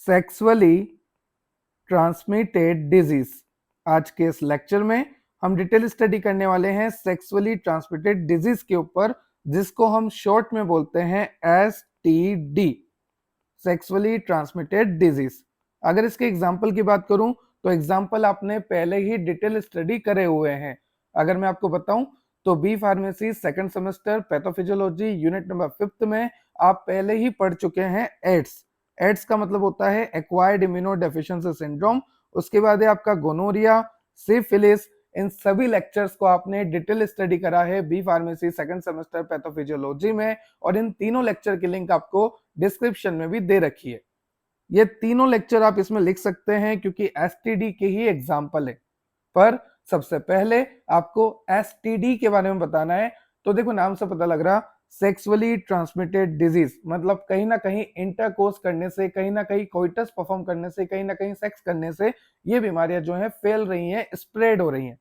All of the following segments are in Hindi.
Sexually transmitted disease. आज के इस लेक्चर में हम डिटेल स्टडी करने वाले हैं सेक्सुअली ट्रांसमिटेड डिजीज के ऊपर, जिसको हम शॉर्ट में बोलते हैं एसटीडी, सेक्सुअली ट्रांसमिटेड डिजीज। अगर इसके एग्जाम्पल की बात करूं तो एग्जाम्पल आपने पहले ही डिटेल स्टडी करे हुए हैं। अगर मैं आपको बताऊं तो B pharmacy second semester pathophysiology unit number 5 में आप पहले ही पढ़ चुके हैं एड्स। एड्स का मतलब होता है एक्वायर्ड इम्यूनो डेफिशिएंसी सिंड्रोम। उसके बाद है आपका गोनोरिया, सिफिलिस। इन सभी लेक्चर्स को आपने डिटेल स्टडी करा है B pharmacy second semester pathophysiology में, और इन तीनों लेक्चर की लिंक आपको डिस्क्रिप्शन में भी दे रखी है। ये तीनों लेक्चर आप इसमें लिख सकते हैं क्योंकि एसटीडी के ही एग्जाम्पल है। पर सबसे पहले आपको एसटीडी के बारे में बताना है। तो देखो नाम से पता लग रहा, सेक्सुअली ट्रांसमिटेड डिजीज मतलब कहीं ना कहीं इंटरकोर्स करने से, कहीं ना कहीं कोइटस परफॉर्म करने से, कहीं ना कहीं सेक्स करने से ये बीमारियां जो है फैल रही हैं, स्प्रेड हो रही हैं।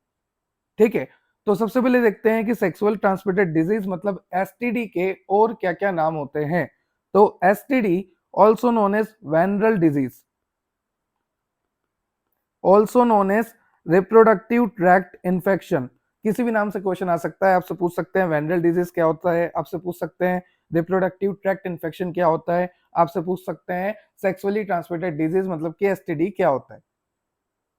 ठीक है, तो सबसे पहले देखते हैं कि सेक्सुअल ट्रांसमिटेड डिजीज मतलब एसटीडी के और क्या क्या नाम होते हैं। तो STD also known as venereal disease, also known as reproductive tract infection. किसी भी नाम से क्वेश्चन आ सकता है। आपसे पूछ सकते हैं वेनरल डिजीज क्या होता है, आपसे पूछ सकते हैं रिप्रोडक्टिव ट्रैक्ट इन्फेक्शन क्या होता है, आपसे पूछ सकते हैं सेक्सुअली ट्रांसमिटेड डिजीज मतलब कि एसटीडी क्या होता है।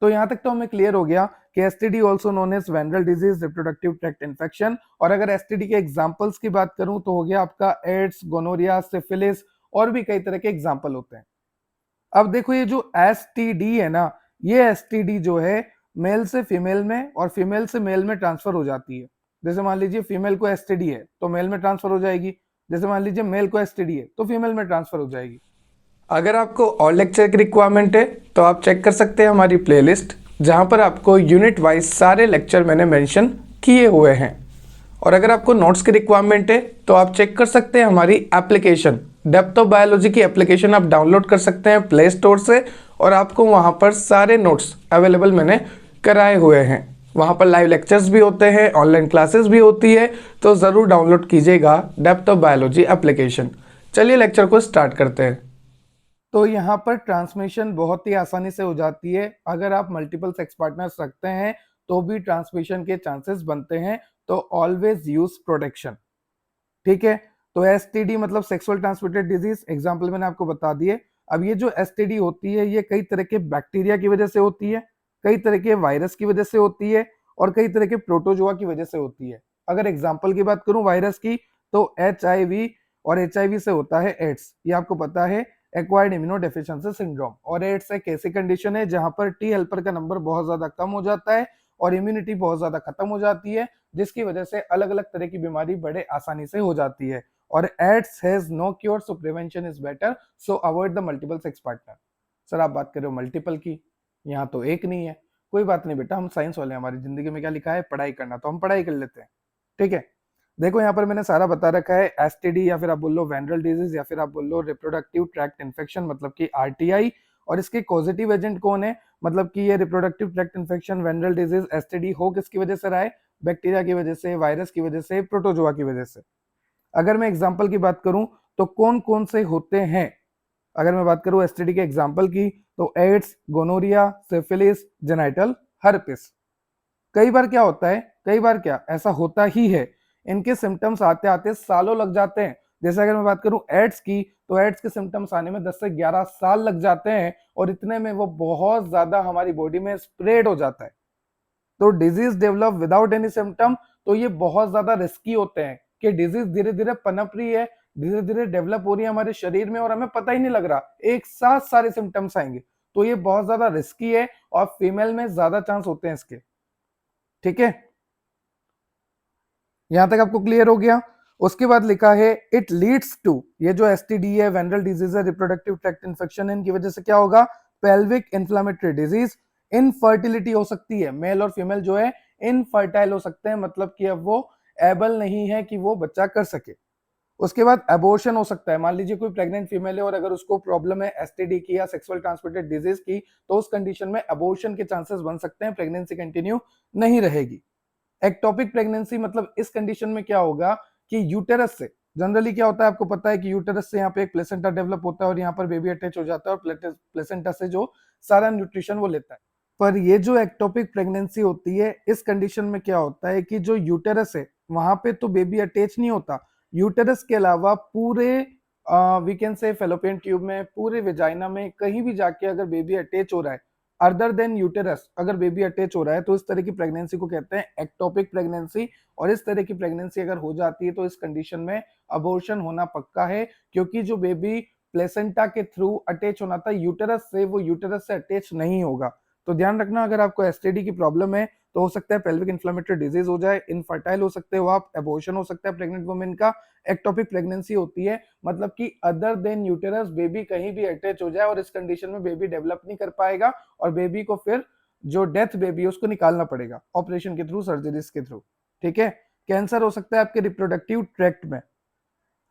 तो यहां तक तो हमें क्लियर हो गया कि STD also known as venereal disease, reproductive tract infection. और अगर एसटीडी के एग्जांपल्स की बात करूं तो हो गया आपका एड्स, गोनोरिया, सिफिलिस, और भी कई तरह के एग्जांपल होते हैं। अब देखो ये जो एसटीडी है ना, ये एसटीडी जो है मेल से फीमेल में और फीमेल से मेल में ट्रांसफर हो जाती है। जैसे मान लीजिए फीमेल को एसटीडी है तो मेल में ट्रांसफर हो जाएगी, जैसे मान लीजिए मेल को एसटीडी है तो फीमेल में ट्रांसफर हो जाएगी। अगर आपको और लेक्चर की रिक्वायरमेंट है तो आप चेक कर सकते हैं हमारी प्लेलिस्ट, जहां पर आपको यूनिट वाइज सारे लेक्चर मैंने मेंशन किए हुए हैं। और अगर आपको नोट्स की रिक्वायरमेंट है तो आप चेक कर सकते हैं हमारी एप्लीकेशन डेप्थ ऑफ बायोलॉजी की एप्लीकेशन आप डाउनलोड कर सकते हैं प्ले स्टोर से, और आपको वहां पर सारे नोट्स अवेलेबल मैंने कराए हुए हैं। वहां पर लाइव लेक्चर्स भी होते हैं, ऑनलाइन क्लासेस भी होती है, तो ज़रूर डाउनलोड कीजिएगा डेप्थ ऑफ बायोलॉजी एप्लीकेशन। चलिए लेक्चर को स्टार्ट करते हैं। तो यहाँ पर ट्रांसमिशन बहुत ही आसानी से हो जाती है। अगर आप मल्टीपल सेक्स पार्टनर्स रखते हैं तो भी ट्रांसमिशन के चांसेस बनते हैं, तो ऑलवेज यूज प्रोटेक्शन। ठीक है, तो एसटीडी मतलब सेक्सुअल ट्रांसमिटेड डिजीज, एग्जांपल मैंने आपको बता दिए। अब ये जो एसटीडी होती है ये कई तरह के बैक्टीरिया की वजह से होती है, कई तरह के वायरस की वजह से होती है, और कई तरह के प्रोटोजोआ की वजह से होती है। अगर एग्जांपल की बात करूं वायरस की, तो एचआईवी, और एचआईवी से होता है एड्स, ये आपको पता है, एक्वायर्ड इम्यूनो डेफिशिएंसी सिंड्रोम। और एड्स एक ऐसी कंडीशन है जहां पर टी हेल्पर का नंबर बहुत ज्यादा कम हो जाता है और इम्यूनिटी बहुत ज्यादा खत्म हो जाती है, जिसकी वजह से अलग अलग तरह की बीमारी बड़े आसानी से हो जाती है। और AIDS has no cure, so prevention is better, so avoid the multiple sex partner. Sir आप बात कर रहे हो मल्टीपल की, यहाँ तो एक नहीं है। कोई बात नहीं बेटा, हम साइंस वाले हैं, हमारी जिंदगी में क्या लिखा है, पढ़ाई करना, तो हम पढ़ाई कर लेते हैं। ठीक है, देखो यहाँ पर मैंने सारा बता रखा है, एसटीडी या फिर आप बोल लो वेनरल डिजीज या फिर आप बोल लो रिप्रोडक्टिव ट्रैक्ट इन्फेक्शन मतलब कि आरटीआई। और इसके पॉजिटिव एजेंट कौन है, मतलब कि ये reproductive tract infection, venereal disease, STD हो किसकी वजह से रहा है, बैक्टीरिया की वजह से, वायरस की वजह से, प्रोटोजोआ की वजह से। अगर मैं एग्जांपल की बात करूं तो कौन कौन से होते हैं, अगर मैं बात करूं एसटीडी के एग्जांपल की, तो AIDS, gonorrhoea, syphilis, genital herpes. कई बार क्या होता है, कई बार क्या ऐसा होता ही है, इनके सिम्टम्स आते आते सालों लग जाते हैं। जैसे अगर मैं बात करूं एड्स की, तो एड्स के सिम्टम्स आने में 10 से 11 साल लग जाते हैं, और इतने में वो बहुत ज्यादा हमारी बॉडी में स्प्रेड हो जाता है। तो disease develop without any symptom, तो ये बहुत ज्यादा रिस्की होते हैं कि डिजीज धीरे धीरे पनप रही है, धीरे धीरे डेवलप हो रही है हमारे शरीर में और हमें पता ही नहीं लग रहा, एक साथ सारे सिम्टम्स आएंगे। तो ये बहुत ज्यादा रिस्की है और फीमेल में ज्यादा चांस होते हैं इसके। ठीक है, यहां तक आपको क्लियर हो गया। उसके बाद लिखा है इट लीड्स टू, ये जो एसटीडी है, वेनरल डिजीज है, रिप्रोडक्टिव ट्रैक्ट इन्फेक्शन है, इनकी वजह से क्या होगा, पेल्विक इन्फ्लेमेटरी डिजीज, इनफर्टिलिटी हो सकती है, मेल और फीमेल जो है इनफर्टाइल हो सकते हैं, मतलब कि अब वो एबल नहीं है कि वो बच्चा कर सके। उसके बाद अबॉर्शन हो सकता है, मान लीजिए कोई प्रेग्नेंट फीमेल है और अगर उसको प्रॉब्लम है एसटीडी की या सेक्सुअल ट्रांसमिटेड डिजीज की, तो उस कंडीशन में अबॉर्शन के चांसेस बन सकते हैं, प्रेगनेंसी कंटिन्यू नहीं रहेगी। एक्टोपिक प्रेगनेंसी मतलब इस कंडीशन में क्या होगा कि यूटेरस से जनरली क्या होता है आपको पता है कि यूटेरस से यहाँ पे एक प्लेसेंटा डेवलप होता है और यहाँ पर बेबी अटैच हो जाता है और प्लेसेंटा से जो सारा न्यूट्रिशन वो लेता है। पर ये जो एक्टोपिक प्रेगनेंसी होती है, इस कंडीशन में क्या होता है कि जो यूटेरस है वहां पे तो बेबी अटैच नहीं होता, यूटेरस के अलावा पूरे we can say fallopian tube में, पूरे वेजाइना में कहीं भी जाके अगर बेबी अटैच हो रहा है अदर देन यूटेरस, अगर बेबी अटैच हो रहा है तो इस तरह की प्रेगनेंसी को कहते हैं एक्टोपिक प्रेगनेंसी। और इस तरह की प्रेगनेंसी अगर हो जाती है तो इस कंडीशन में अबॉर्शन होना पक्का है, क्योंकि जो बेबी प्लेसेंटा के थ्रू अटैच होना था यूटेरस से, वो यूटेरस से अटैच नहीं होगा। तो ध्यान रखना, अगर आपको एसटीडी की प्रॉब्लम है तो हो सकता है पेल्विक इन्फ्लेमेटरी डिजीज हो जाए, इनफर्टाइल हो सकते हो आप, एबॉर्शन हो सकता है प्रेग्नेंट वुमेन का, एक्टोपिक प्रेगनेंसी होती है मतलब कि अदर देन यूटेरस बेबी कहीं भी अटैच हो जाए और इस कंडीशन में बेबी डेवलप नहीं कर पाएगा और बेबी को फिर जो डेथ बेबी है उसको निकालना पड़ेगा ऑपरेशन के थ्रू, सर्जरीज के थ्रू। ठीक है, कैंसर हो सकता है आपके रिप्रोडक्टिव ट्रैक्ट में।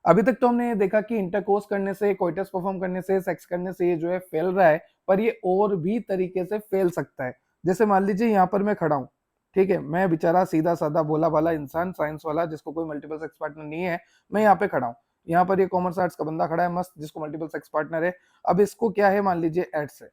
अभी तक तो हमने ये देखा कि इंटरकोर्स करने से, कोइटस परफॉर्म करने से, सेक्स करने से ये जो है फैल रहा है, पर ये और भी तरीके से फैल सकता है। जैसे मान लीजिए यहाँ पर मैं खड़ा हूँ, ठीक है, मैं बेचारा सीधा साधा भोला भाला इंसान, साइंस वाला जिसको कोई मल्टीपल सेक्स पार्टनर नहीं है, मैं यहाँ पे खड़ा हूँ, यहाँ पर ये कॉमर्स आर्ट्स का बंदा खड़ा है मस्त, जिसको मल्टीपल सेक्स पार्टनर है। अब इसको क्या है, मान लीजिए एड्स है,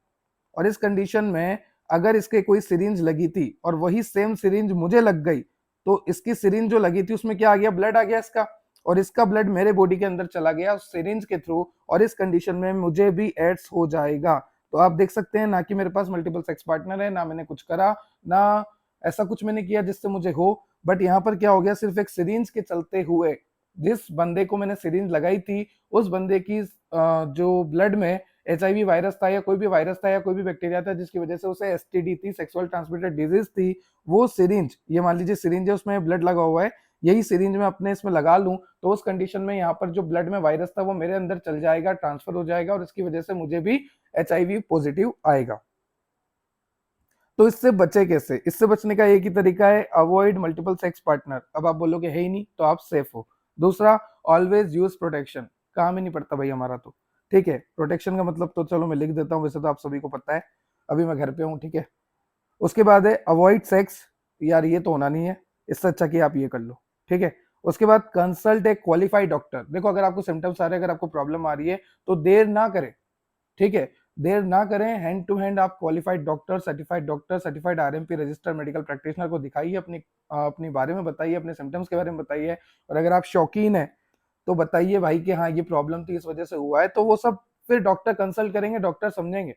और इस कंडीशन में अगर इसके कोई सिरिंज लगी थी और वही सेम सिरिंज मुझे लग गई, तो इसकी सिरिंज जो लगी थी उसमें क्या आ गया, ब्लड आ गया इसका, और इसका ब्लड मेरे बॉडी के अंदर चला गया उस सिरिंज के थ्रू, और इस कंडीशन में मुझे भी एड्स हो जाएगा। तो आप देख सकते हैं ना कि मेरे पास मल्टीपल सेक्स पार्टनर है, ना मैंने कुछ करा, ना ऐसा कुछ मैंने किया जिससे मुझे हो, बट यहाँ पर क्या हो गया, सिर्फ एक सिरिंज के चलते हुए जिस बंदे को मैंने सिरिंज लगाई थी उस बंदे की जो ब्लड में एचआईवी वायरस था या कोई भी वायरस था या कोई भी बैक्टीरिया था जिसकी वजह से उसे एसटीडी थी, सेक्सुअल ट्रांसमिटेड डिजीज थी, वो सिरिंज, ये मान लीजिए सिरिंज है उसमें ब्लड लगा हुआ है, यही सिरिंज में अपने इसमें लगा लूं तो उस कंडीशन में यहाँ पर जो ब्लड में वायरस था वो मेरे अंदर चल जाएगा, ट्रांसफर हो जाएगा और इसकी वजह से मुझे भी एचआईवी पॉजिटिव आएगा। तो इससे बचे कैसे, इससे बचने का एक ही तरीका है, अवॉइड मल्टीपल सेक्स पार्टनर। अब आप बोलोगे है ही नहीं तो आप सेफ हो। दूसरा, ऑलवेज यूज प्रोटेक्शन, काम ही नहीं पड़ता भाई हमारा तो, ठीक है, प्रोटेक्शन का मतलब तो चलो मैं लिख देता हूँ, वैसे तो आप सभी को पता है, अभी मैं घर पे हूँ, ठीक है। उसके बाद है अवॉइड सेक्स, यार ये तो होना नहीं है, इससे अच्छा कि आप ये कर लो, ठीक है। उसके बाद कंसल्ट ए क्वालिफाइड डॉक्टर, देखो अगर आपको सिम्टम्स आ रहे हैं, अगर आपको प्रॉब्लम आ रही है तो देर ना करें, ठीक है, देर ना करें, हैंड टू हैंड आप qualified doctor, certified RMP registered medical practitioner को दिखाइए, अपनी बारे में बताइए, अपने सिम्टम्स के बारे में बताइए, और अगर आप शौकीन है तो बताइए भाई कि हाँ ये प्रॉब्लम थी इस वजह से हुआ है, तो वो सब फिर डॉक्टर कंसल्ट करेंगे, डॉक्टर समझेंगे।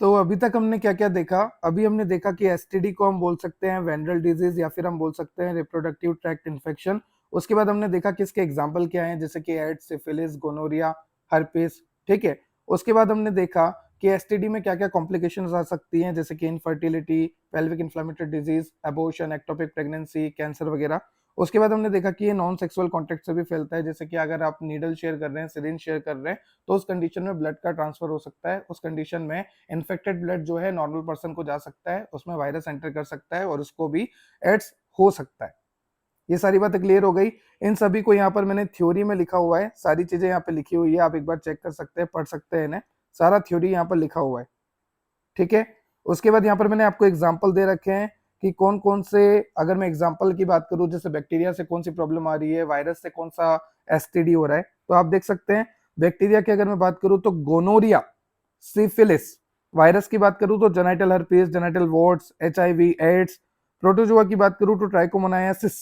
तो अभी तक हमने क्या क्या देखा, अभी हमने देखा कि एसटीडी को हम बोल सकते हैं वेनरल डिजीज या फिर हम बोल सकते हैं रिप्रोडक्टिव ट्रैक्ट इन्फेक्शन। उसके बाद हमने देखा कि इसके एग्जाम्पल क्या हैं, जैसे कि एड्स, सिफिलिस, गोनोरिया, हर्पिस, ठीक है। उसके बाद हमने देखा कि एसटीडी में क्या क्या कॉम्प्लिकेशंस आ सकती हैं, जैसे कि infertility, pelvic inflammatory disease, abortion, ectopic pregnancy, cancer वगैरह। उसके बाद हमने देखा कि ये नॉन सेक्सुअल कॉन्टेक्ट से भी फैलता है, जैसे कि अगर आप नीडल शेयर कर रहे हैं, सिरिंज शेयर कर रहे हैं, तो उस कंडीशन में ब्लड का ट्रांसफर हो सकता है, उस कंडीशन में इन्फेक्टेड ब्लड जो है नॉर्मल पर्सन को जा सकता है, उसमें वायरस एंटर कर सकता है और उसको भी एड्स हो सकता है। ये सारी बातें क्लियर हो गई। इन सभी को यहाँ पर मैंने थ्योरी में लिखा हुआ है, सारी चीजें यहाँ पे लिखी हुई है, आप एक बार चेक कर सकते हैं, पढ़ सकते हैं इन्हें, सारा थ्योरी यहाँ पर लिखा हुआ है, ठीक है। उसके बाद यहाँ पर मैंने आपको एग्जाम्पल दे रखे हैं कि कौन कौन से, अगर मैं एग्जाम्पल की बात करूं, जैसे बैक्टीरिया से कौन सी प्रॉब्लम आ रही है, वायरस से कौन सा एसटीडी हो रहा है, तो आप देख सकते हैं बैक्टीरिया की अगर मैं बात करूं तो गोनोरिया, सिफिलिस, वायरस की बात करूं तो genital herpes, genital warts, HIV, AIDS, protozoa की बात करूं तो ट्राइकोमोनायासिस,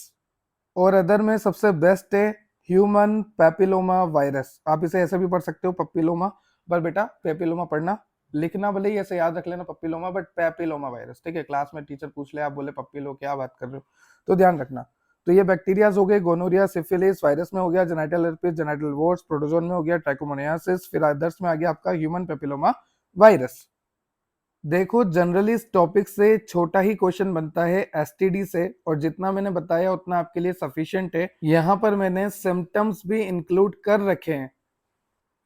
और अदर में सबसे बेस्ट है ह्यूमन पैपिलोमा वायरस। आप इसे ऐसे भी पढ़ सकते हो पप्पिलोमा, पर बेटा पैपिलोमा पढ़ना, लिखना भले ही ऐसे याद रख लेना पप्पिलोमा, बट पैपिलोमा वायरस, ठीक है। क्लास में टीचर पूछ ले, आप बोले पप्पिलो क्या बात कर रहे हो, तो ध्यान रखना। तो ये बैक्टीरियाज हो गए, गोनोरिया, सिफिलिस, वायरस में हो गया genital herpes, genital warts, protozoan में हो गया ट्राइकोमोनायासिस, फिर अदर्स में आ गया आपका ह्यूमन पैपिलोमा वायरस। देखो जनरली इस टॉपिक से छोटा ही क्वेश्चन बनता है एसटीडी से, और जितना मैंने बताया उतना आपके लिए सफिशिएंट है। यहाँ पर मैंने सिम्टम्स भी इंक्लूड कर रखे हैं,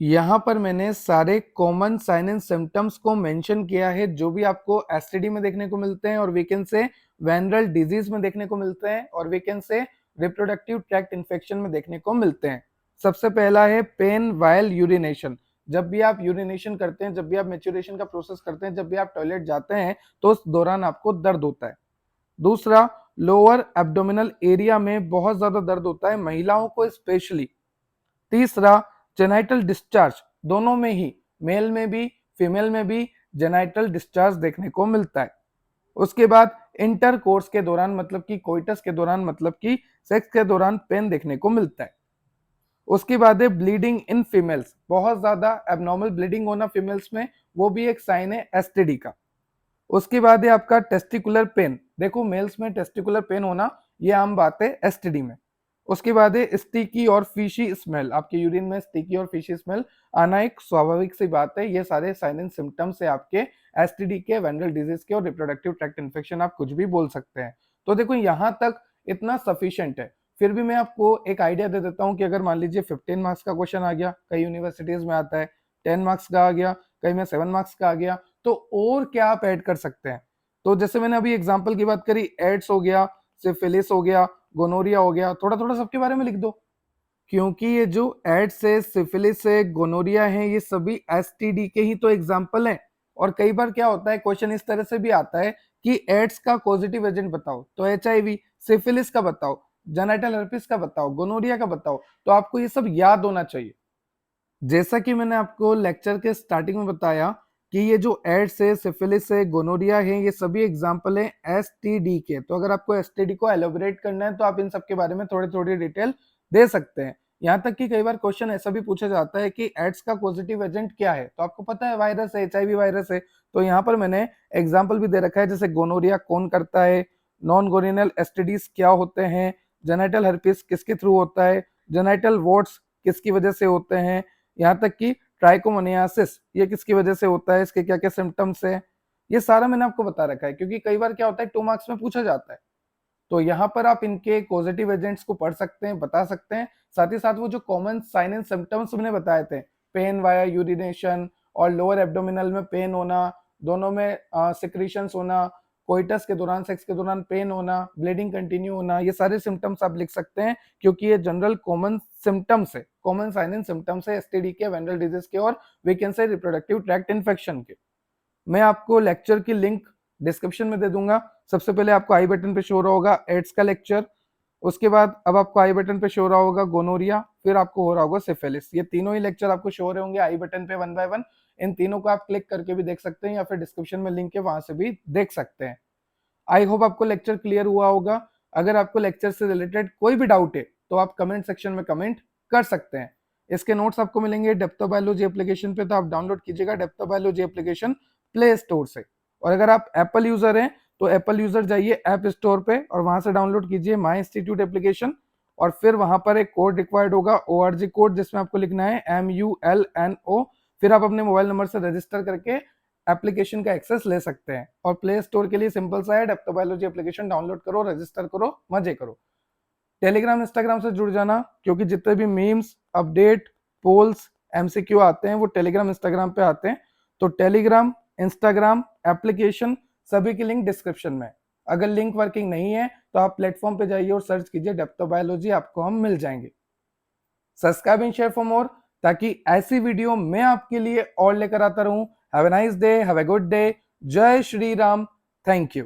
यहाँ पर मैंने सारे कॉमन साइन एंड सिम्टम्स को मेंशन किया है जो भी आपको एसटीडी में देखने को मिलते हैं और वीकेंड से वेनरल डिजीज में देखने को मिलते हैं और वीकेंड से रिप्रोडक्टिव ट्रैक्ट इन्फेक्शन में देखने को मिलते हैं। सबसे पहला है पेन वाइल यूरिनेशन, जब भी आप यूरिनेशन करते हैं, जब भी आप मेच्योरेशन का प्रोसेस करते हैं, जब भी आप टॉयलेट जाते हैं तो उस दौरान आपको दर्द होता है। दूसरा, लोअर एब्डोमिनल एरिया में बहुत ज्यादा दर्द होता है महिलाओं को स्पेशली, तीसरा जेनाइटल डिस्चार्ज, दोनों में ही, मेल में भी फीमेल में भी जेनाइटल डिस्चार्ज देखने को मिलता है। उसके बाद इंटरकोर्स के दौरान मतलब कि कोइटस के दौरान मतलब कि सेक्स के दौरान पेन देखने को मिलता है। उसके बाद है ब्लीडिंग इन फीमेल्स, बहुत ज्यादा एबनॉर्मल ब्लीडिंग होना फीमेल्स में, वो भी एक साइन है एसटीडी का। उसके बाद है आपका टेस्टिकुलर पेन, देखो मेल्स में टेस्टिकुलर पेन होना ये आम बात है एसटीडी में। उसके बाद है स्टिकी और फिशी स्मेल, आपके यूरिन में स्टिकी और फिशी स्मेल आना एक स्वाभाविक सी बात है। ये सारे साइन एंड सिम्टम्स है आपके एसटीडी के, वेनरल डिजीज के और रिप्रोडक्टिव ट्रैक्ट इन्फेक्शन, आप कुछ भी बोल सकते हैं। तो देखो यहाँ तक इतना सफिशिएंट है। फिर भी मैं आपको एक आइडिया दे देता हूँ कि अगर मान लीजिए 15 मार्क्स का क्वेश्चन आ गया, कई यूनिवर्सिटीज में आता है 10 मार्क्स का आ गया, कई में 7 मार्क्स का आ गया, तो और क्या आप ऐड कर सकते हैं। तो जैसे मैंने अभी एग्जांपल की बात करी, एड्स हो गया, सिफिलिस हो गया, गोनोरिया हो गया, थोड़ा थोड़ा सबके बारे में लिख दो, क्योंकि ये जो एड्स है, सिफिलिस है, गोनोरिया है, ये सभी एसटीडी के ही तो एग्जांपल हैं। और कई बार क्या होता है, क्वेश्चन इस तरह से भी आता है कि एड्स का पॉजिटिव एजेंट बताओ, तो एचआईवी, सिफिलिस का बताओ, जेनिटल हर्पिस का बताओ, गोनोरिया का बताओ, तो आपको ये सब याद होना चाहिए। जैसा कि मैंने आपको लेक्चर के स्टार्टिंग में बताया कि ये जो एड्स है, सिफिलिस है, गोनोरिया है, ये सभी एग्जांपल है एसटीडी के। तो अगर आपको एसटीडी को एलोबरेट करना है तो आप इन सब के बारे में थोड़ी थोड़ी डिटेल दे सकते हैं। यहाँ तक कि कई बार क्वेश्चन ऐसा भी पूछा जाता है कि एड्स का पॉजिटिव एजेंट क्या है, तो आपको पता है वायरस है, एचआईवी वायरस है, तो यहाँ पर मैंने एग्जाम्पल भी दे रखा है, जैसे गोनोरिया कौन करता है, नॉन गोनिनल एसटीडीज क्या होते हैं, जेनिटल हर्पिस किसके थ्रू होता है, जेनिटल वॉर्ट्स किसकी वजह से होते हैं, यहाँ तक कि ट्राइकोमोनियासिस ये किसकी वजह से होता है, इसके क्या क्या सिम्टम्स है, ये सारा मैंने आपको बता रखा है। क्योंकि कई बार क्या होता है 2 मार्क्स में पूछा जाता है, तो यहाँ पर आप इनके पॉजिटिव एजेंट्स को पढ़ सकते हैं, बता सकते हैं। साथ ही साथ वो जो कॉमन साइन एंड सिम्टम्स मैंने बताए थे, पेन वाया यूरिनेशन और लोअर एब्डोमिनल में पेन होना, दोनों में सिक्रीशंस होना, कोइटस के दौरान, सेक्स के दौरान पेन होना, ब्लीडिंग कंटिन्यू होना, ये सारे सिम्टम्स आप लिख सकते हैं, क्योंकि ये जनरल कॉमन सिम्टम्स है, कॉमन साइन एंड सिम्टम्स है एसटीडी के, वेनरल डिजीज के और we can say reproductive tract infection के। मैं आपको लेक्चर की लिंक डिस्क्रिप्शन में दे दूंगा। सबसे पहले आपको आई बटन पे शो रहा होगा एड्स का लेक्चर, उसके बाद अब आपको आई बटन पे शो रहा होगा गोनोरिया, फिर आपको हो रहा होगा सिफिलिस। ये तीनों ही लेक्चर आपको शो रहे होंगे आई बटन पे 1 बाय 1। इन तीनों को आप क्लिक करके भी देख सकते हैं या फिर डिस्क्रिप्शन में लिंक है वहां से भी देख सकते हैं। आई होप आपको लेक्चर क्लियर हुआ होगा। अगर आपको लेक्चर से रिलेटेड कोई भी डाउट है तो आप कमेंट सेक्शन में कमेंट कर सकते हैं। इसके नोट्स आपको मिलेंगे डेप्थ ऑफ बायोलॉजी एप्लीकेशन पे, तो आप डाउनलोड कीजिएगा depth of biology application play store से। और अगर आप एप्पल यूजर हैं तो एप्पल यूजर जाइए ऐप स्टोर पे और वहां से डाउनलोड कीजिए माई इंस्टीट्यूट एप्लीकेशन, और फिर वहां पर एक कोड रिक्वायर्ड होगा ORG कोड, जिसमें आपको लिखना है MULNO। फिर आप अपने मोबाइल नंबर से रजिस्टर करके एप्लीकेशन का एक्सेस ले सकते हैं। और प्ले स्टोर के लिए सिंपल सा है, depth of biology application download करो, रजिस्टर करो, मजे करो। टेलीग्राम इंस्टाग्राम से जुड़ जाना, क्योंकि जितने भी मीम्स, अपडेट, पोल्स, MCQ आते हैं वो टेलीग्राम इंस्टाग्राम पे आते हैं। तो टेलीग्राम, इंस्टाग्राम, एप्लीकेशन सभी की लिंक डिस्क्रिप्शन में। अगर लिंक वर्किंग नहीं है तो आप प्लेटफॉर्म पे जाइए और सर्च कीजिए डेप्थ ऑफ बायोलॉजी, आपको हम मिल जाएंगे। Subscribe and share for more, ताकि ऐसी वीडियो मैं आपके लिए और लेकर आता रहूं। Have a nice day, have a good day, जय श्री राम, थैंक यू।